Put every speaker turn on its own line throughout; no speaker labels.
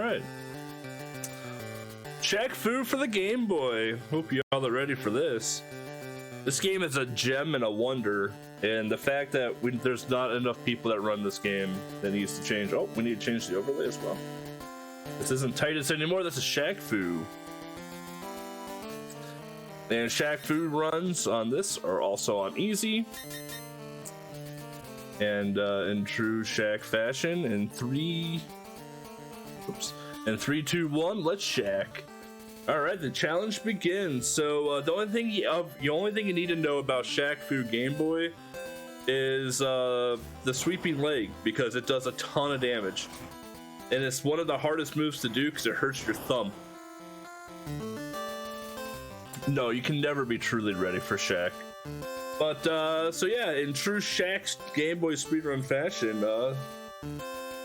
right. Shaq Fu for the Game Boy. Hope you all are ready for this. This game is a gem and a wonder, and the fact that there's not enough people that run this game that needs to change. Oh, we need to change the overlay as well. This isn't Titus anymore. This is Shaq Fu. And Shaq Fu runs on this are also on easy. And in true Shaq fashion, in 3, 2, 1, let's Shaq. All right, the challenge begins. So the only thing you need to know about Shaq Fu Game Boy is the sweeping leg, because it does a ton of damage, and it's one of the hardest moves to do because it hurts your thumb. No, you can never be truly ready for Shaq. But so yeah, in true Shaq's Game Boy speedrun fashion,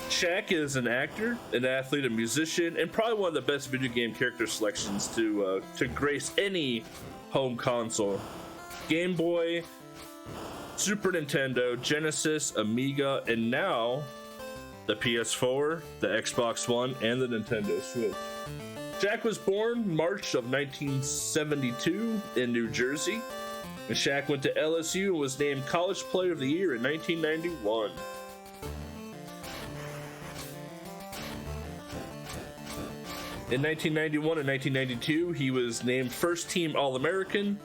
Shaq is an actor, an athlete, a musician, and probably one of the best video game character selections to grace any home console. Game Boy, Super Nintendo, Genesis, Amiga, and now the PS4, the Xbox One, and the Nintendo Switch. Shaq was born March of 1972 in New Jersey, and Shaq went to LSU and was named College Player of the Year in 1991. In 1991 and 1992, he was named First Team All-American,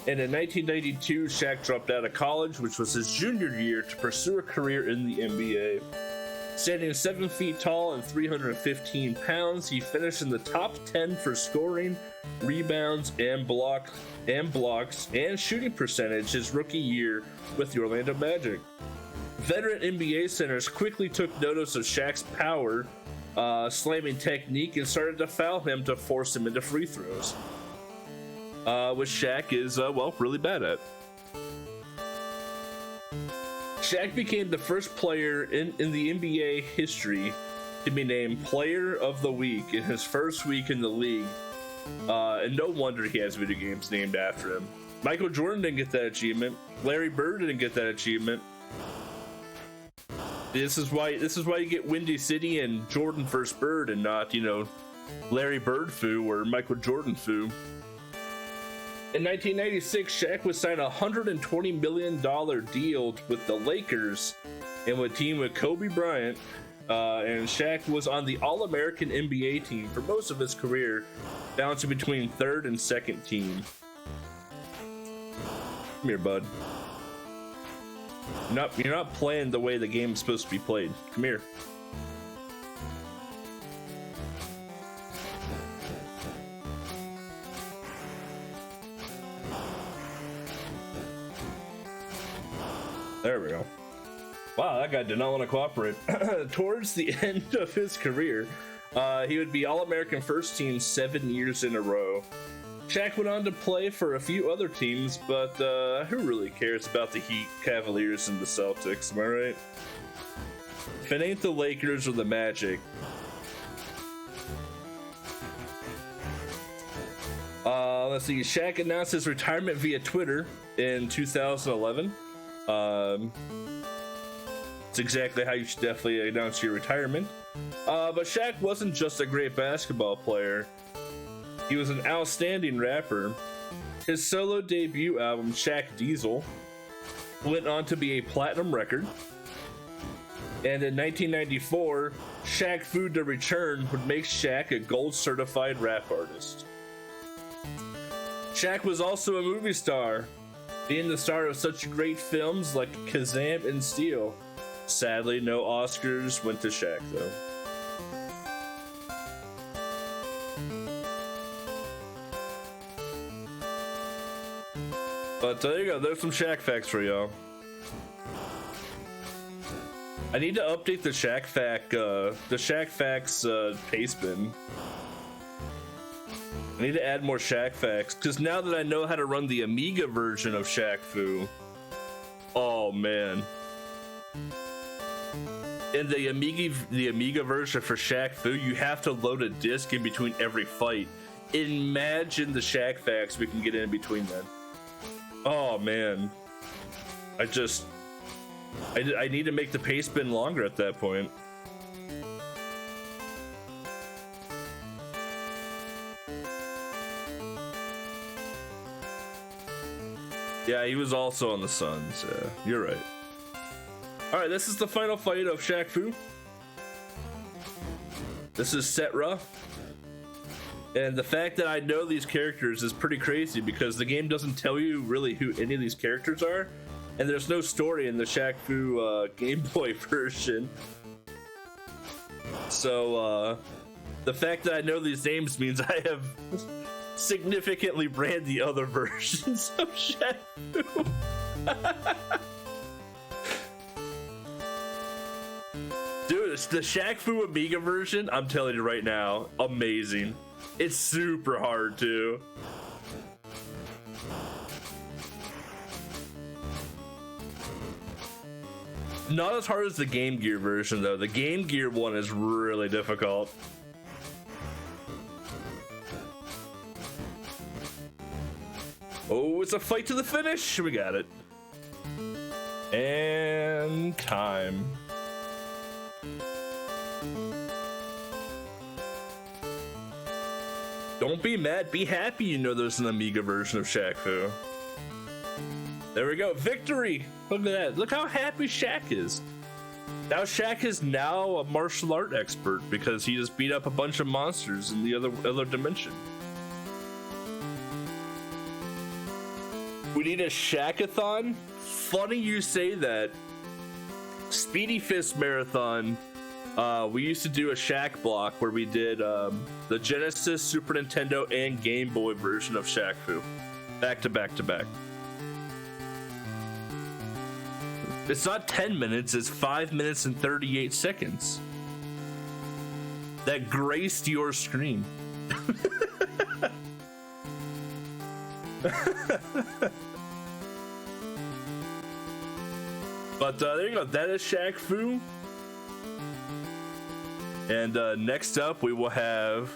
and in 1992, Shaq dropped out of college, which was his junior year, to pursue a career in the NBA. Standing 7 feet tall and 315 pounds, he finished in the top 10 for scoring, rebounds, and blocks, and shooting percentage his rookie year with the Orlando Magic. Veteran NBA centers quickly took notice of Shaq's power, slamming technique, and started to foul him to force him into free throws, which Shaq is, really bad at. Shaq became the first player in the NBA history to be named Player of the Week in his first week in the league, and no wonder he has video games named after him. Michael Jordan didn't get that achievement. Larry Bird didn't get that achievement. This is why you get Windy City and Jordan First Bird, and not, Larry Bird Fu or Michael Jordan Fu. In 1996, Shaq was signed a $120 million deal with the Lakers and would team with Kobe Bryant, and Shaq was on the All-American NBA team for most of his career, bouncing between third and second team. Come here, bud. You're not playing the way the game's supposed to be played. Come here. There we go. Wow, that guy did not want to cooperate. Towards the end of his career, he would be All-American First Team 7 years in a row. Shaq went on to play for a few other teams, but who really cares about the Heat, Cavaliers, and the Celtics, am I right? If it ain't the Lakers or the Magic. Let's see, Shaq announced his retirement via Twitter in 2011. It's exactly how you should definitely announce your retirement. But Shaq wasn't just a great basketball player. He was an outstanding rapper. His solo debut album, Shaq Diesel, went on to be a platinum record. And in 1994, Shaq Fu to Return would make Shaq a gold certified rap artist. Shaq was also a movie star, being the star of such great films like Kazam and Steel. Sadly, no Oscars went to Shaq, though. But there you go, there's some Shaq facts for y'all. I need to update the Shaq Facts paste bin. I need to add more Shaq facts, because now that I know how to run the Amiga version of Shaq Fu, oh man. In the Amiga version for Shaq Fu, you have to load a disc in between every fight. Imagine the Shaq facts we can get in between then. Oh man. I need to make the paste bin longer at that point. Yeah, he was also on the Suns. Yeah, you're right. All right, this is the final fight of Shaq Fu. This is Setra. And the fact that I know these characters is pretty crazy because the game doesn't tell you really who any of these characters are. And there's no story in the Shaq Fu Game Boy version. So the fact that I know these names means I have significantly ran the other versions of Shaq Fu. Dude, it's the Shaq Fu Amiga version, I'm telling you right now, amazing. It's super hard too. Not as hard as the Game Gear version though. The Game Gear one is really difficult. Oh, it's a fight to the finish. We got it. And time. Don't be mad, be happy you know there's an Amiga version of Shaq Fu. There we go, victory! Look at that, look how happy Shaq is. Now Shaq is now a martial art expert because he just beat up a bunch of monsters in the other dimension. We need a Shaq-a-thon? Funny you say that. Speedy Fist Marathon. We used to do a Shaq block where we did the Genesis, Super Nintendo, and Game Boy version of Shaq Fu. Back to back to back. It's not 10 minutes, it's 5 minutes and 38 seconds. That graced your screen. But there you go, that is Shaq Fu. And next up, we will have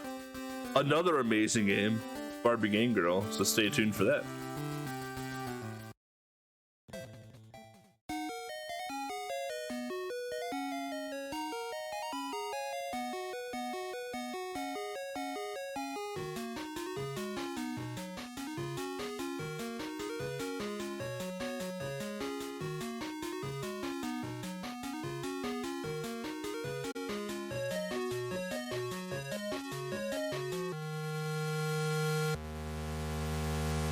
another amazing game, Barbie Game Girl, so stay tuned for that.